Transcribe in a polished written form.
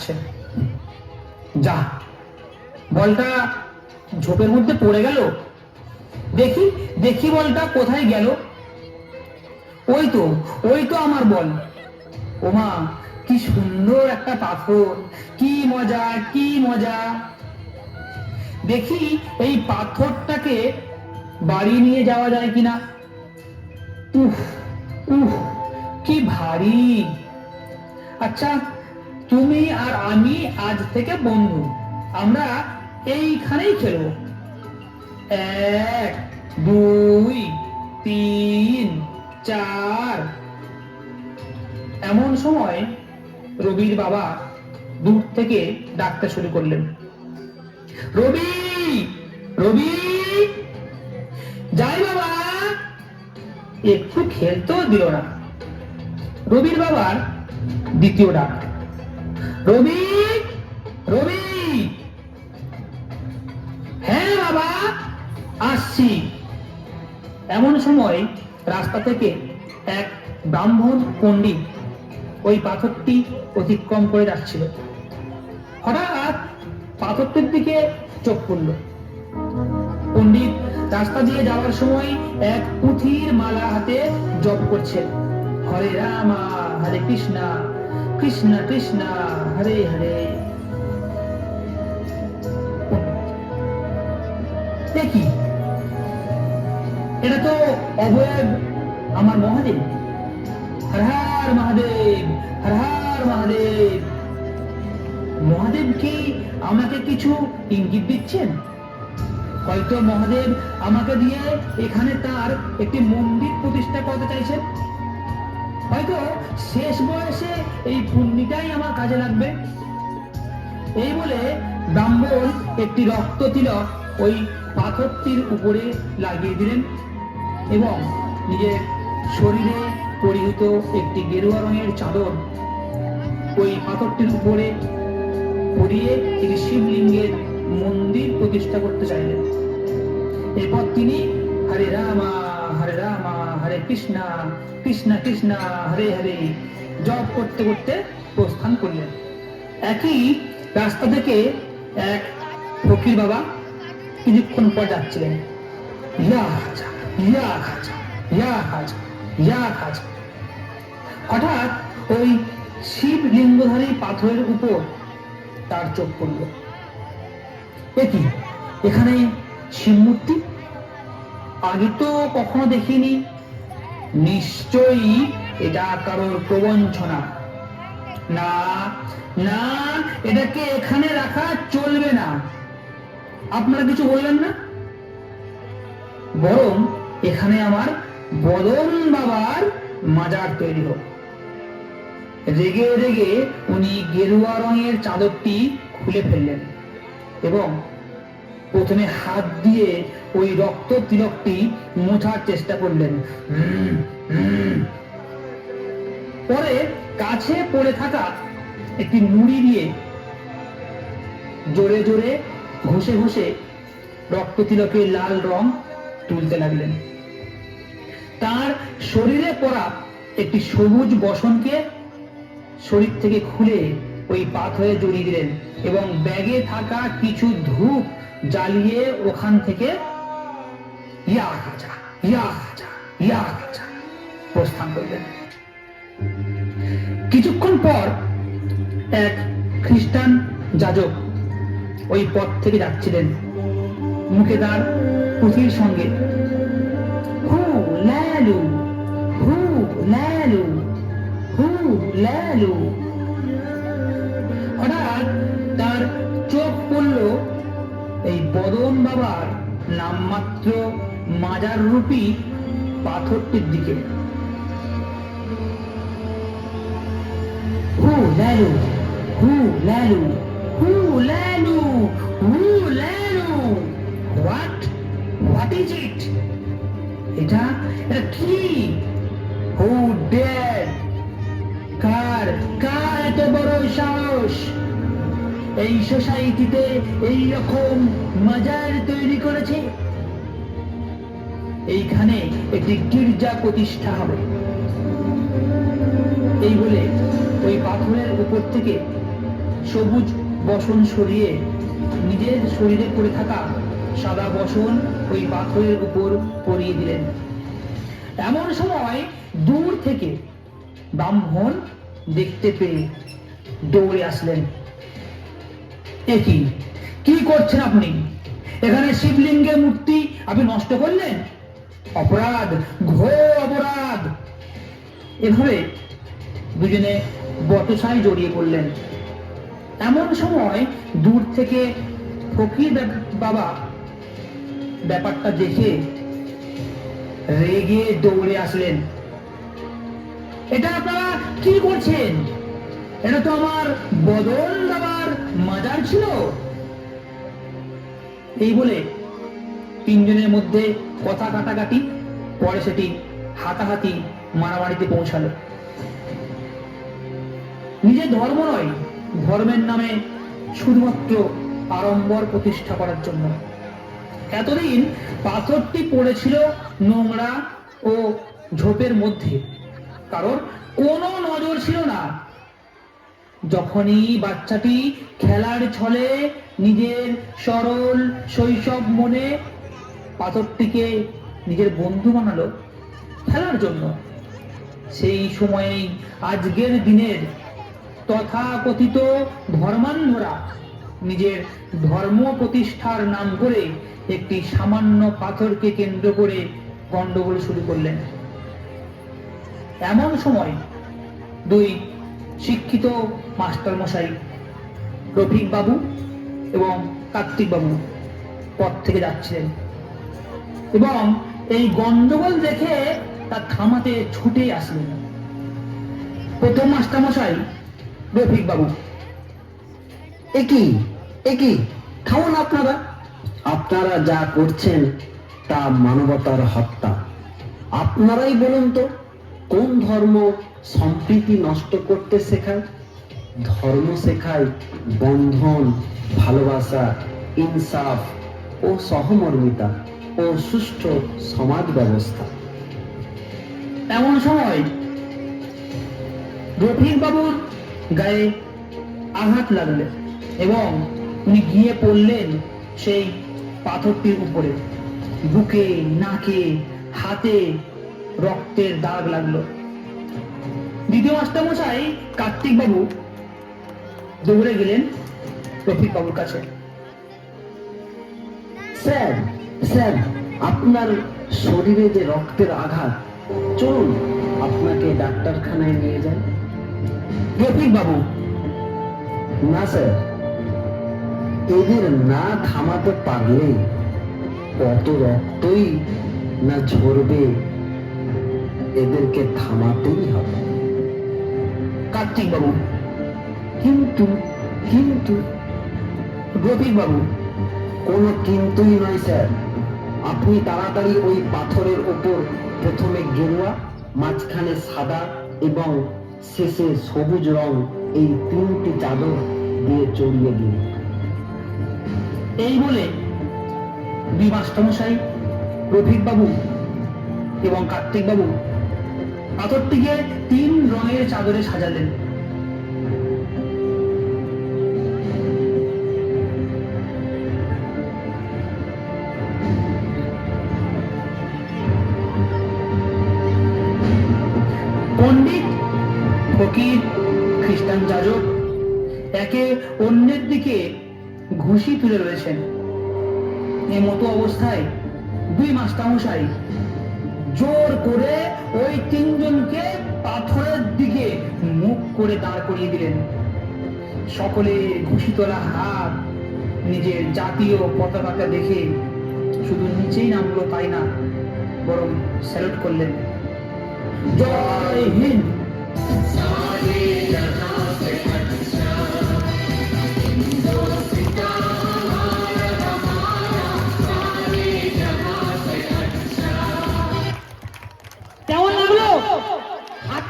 যাচ্ছে। যা, বলটা ঝোপের মধ্যে পড়ে গেল। দেখি দেখি বলটা কোথায় গেল। ওই তো আমার বল। ওমা, কি সুন্দর একটা পাথর, কি মজা কি মজা। দেখি এই পাথরটাকে বাড়ি নিয়ে যাওয়া যায় কিনা। উফ উফ, কি ভারী। আচ্ছা, তুমি আর আমি আজ থেকে বন্ধু, আমরা এইখানেই খেলবো। 1 2 3 4। এমন সময় রবির বাবা দূর থেকে ডাকতে শুরু করলেন, রবি রবি, যাই বাবা। একটু খেলতেও দিল না। রবির বাবার দ্বিতীয় ডাক, রবি রবি। হ্যাঁ বাবা, আসছি। এমন সময় রাস্তা থেকে এক ব্রাহ্মণ পণ্ডিত ওই পাথরটি অতিক্রম করে যাচ্ছিল। হঠাৎ পাথরটির দিকে চোখ পড়ল। পণ্ডিত রাস্তা দিয়ে যাওয়ার সময় এক পুঁথির মালা হাতে জপ করছেন, হরে রামা হরে কৃষ্ণা কৃষ্ণ কৃষ্ণ হরে হরে। কি এটা তো অবয়ব আমার মহাদেব। হর হর মহাদেব, হর হর মহাদেব। মহাদেব কি আমাকে কিছু ইঙ্গিত দিচ্ছেন? হয়তো মহাদেব আমাকে দিয়ে এখানে তার একটি মন্দির প্রতিষ্ঠা করতে চাইছেন। হয়তো শেষ বয়সে এই পুণ্যটাই আমার কাজে লাগবে। এই বলে ব্রাহ্মণ একটি রক্ত তিলক ওই পাথরটির উপরে লাগিয়ে দিলেন এবং নিজের শরীরে পরিহিত একটি গেরুয়া রঙের চাদর ওই পাথরটির উপরে পরিয়ে তিনি শিবলিঙ্গের মন্দির প্রতিষ্ঠা করতে চাইলেন। এরপর তিনি হরে রামা হরে কৃষ্ণা কৃষ্ণ কৃষ্ণ হরে হরে জপ করতে করতে প্রস্থান করলেন। একই রাস্তা থেকে এক ফকির বাবা কিছুক্ষণ পর যাচ্ছিলেন। ইয়া খাজা ইয়া খাজা ইয়া খাজা ইয়া খাজা। হঠাৎ ওই শিবলিঙ্গধারী পাথরের উপর তার চোখ পড়ল। কি এখানে শিব মূর্তি? আগে তো কখনো দেখিনি। নিশ্চয়ই এটা কারোর প্রবঞ্চনা। না না, এটাকে এখানে রাখা চলবে না। আপনারা কিছু বললেন না? বরং এখানে আমার বদন বাবার মাজার তৈরি হোক। রেগে রেগে উনি গেরুয়া রঙের চাদরটি খুলে ফেললেন এবং প্রথমে হাত দিয়ে ওই রক্ত তিলকটি মোছার চেষ্টা করলেন। পরে কাছে পড়ে থাকা একটি নুড়ি দিয়ে জোরে জোরে ঘষে ঘষে রক্ত তিলকের লাল রং তুলতে লাগলেন। তার শরীরে পড়া একটি সবুজ বসনকে শরীর থেকে খুলে ওই পাথরে জড়িয়ে দিলেন এবং ব্যাগে থাকা কিছু ধূপ জ্বালিয়ে ওখান থেকে ইয়া খাজা ইয়া খাজা ইয়া খাজা প্রস্থান করলেন। কিছুক্ষণ পর এক খ্রিস্টান যাজক ওই পথ থেকে যাচ্ছিলেন। মুখে তার পুঁথির সঙ্গে হু লালু হু লালু হু লালু। হঠাৎ তার চোখ পড়ল এই বদন বাবার নামমাত্র মাজার রূপী পাথরটির দিকে। হু লালু হু লালু হু লালু হু লালু। What is it? এটা কি? হু ডেয়ার? কার এত বড় সাহস এই সোসাইটিতে এই রকম মাজার তৈরি করেছে? এইখানে একটি গির্জা প্রতিষ্ঠা হবে। এই বলে ওই পাথরের উপর থেকে সবুজ বসন সরিয়ে নিজের শরীরে পড়ে থাকা সাদা বসন ওই পাথরের উপর পরিয়ে দিলেন। এমন সময় দূর থেকে ব্রাহ্মণ দেখতে পেয়ে দৌড়ে আসলেন। এ কি করছেন আপনি? এখানে শিবলিঙ্গের মূর্তি আপনি নষ্ট করলেন, অপরাধ, ঘোর অপরাধ। এভাবে দুজনে বচসায় জড়িয়ে পড়লেন। এমন সময় দূর থেকে ফকির বাবা ব্যাপারটা দেখে রেগে দৌড়ে আসলেন। এটা আপনারা কি করছেন? এটা তো আমার বদল বাবার মাজার ছিল। এই বলে তিনজনের মধ্যে কথা কাটাকাটি, পরে সেটি হাতাহাতি মারামারিতে পৌঁছালো। নিজের ধর্ম নয়, ধর্মের নামে শুধুমাত্র আড়ম্বর প্রতিষ্ঠা করার জন্য। এতদিন পাথরটি পড়েছিল নোংরা ও ঝোপের মধ্যে, কারণ কোনো নজর ছিল না। যখনই বাচ্চাটি খেলার ছলে নিজের সরল শৈশব মনে পাথরটিকে নিজের বন্ধু বানালো খেলার জন্য, সেই সময়েই আজকের দিনের তথাকথিত ধর্মান্ধরা নিজের ধর্ম প্রতিষ্ঠার নাম করে একটি সামান্য পাথরকে কেন্দ্র করে গন্ডগোল শুরু করলেন। এমন সময় দুই শিক্ষিত মাস্টার মশাই রফিক বাবু এবং কার্তিক বাবু পথ থেকে যাচ্ছিলেন এবং এই গন্ডগোল দেখে তা থামাতে ছুটে আসলেন। প্রথম মাস্টার মশাই রফিক বাবু, একই খাওন আপনারা যা করছেন তা মানবতার হত্যা। আপনারাই বলুন তো, কোন ধর্ম সম্প্রীতি নষ্ট করতে শেখায়? ধর্ম শেখায় বন্ধন, ভালোবাসা, ইনসাফ ও সহমর্মিতা ও সুষ্ঠু সমাজ ব্যবস্থা। এমন সময় রফিক বাবুর গায়ে আঘাত লাগলো এবং উনি গিয়ে পড়লেন সেই পাথরটির উপরে। বুকে, নাকে, হাতে রক্তের দাগ লাগলো। দ্বিতীয় মাস্টার মশাই কার্তিক বাবু দৌড়ে গেলেন রফিক বাবুর কাছে। স্যার, আপনার শরীরে যে রক্তের আঘাত, চলুন আপনাকে ডাক্তারখানায় নিয়ে যান। রফিক বাবু, না স্যার, এদের না থামাতে পারলে কত রক্তই না ঝরবে, এদেরকে থামাতেই হবে। কার্তিক বাবু, কিন্তু রফিক বাবু, কোনো কিন্তুই নয় স্যার। আপনি তাড়াতাড়ি ওই পাথরের ওপর প্রথমে গেরুয়া, মাঝখানে সাদা এবং শেষে সবুজ রং, এই তিনটি চাদর দিয়ে চড়িয়ে দিন। এই বলে দুই মাস্টারমশাই রফিক বাবু এবং কার্তিক বাবু পাথরটিকে তিন রঙের চাদরে সাজালেন। পণ্ডিত, ফকির, খ্রিস্টান যাজক একে অন্যের দিকে ঘুষি তুলে রয়েছেন। এই মতো অবস্থায় দুই মাস্টারমশাই জোর করে ওই তিনজনকে পাথরের দিকে মুখ করে দাঁড় করিয়ে দিলেন। সকলে ঘুষি তোলা হাত নিজের জাতীয় পতাকাটা দেখে শুধু নিচেই নামলো তাই না, বরং স্যালুট করলেন। জয় হিন্দ।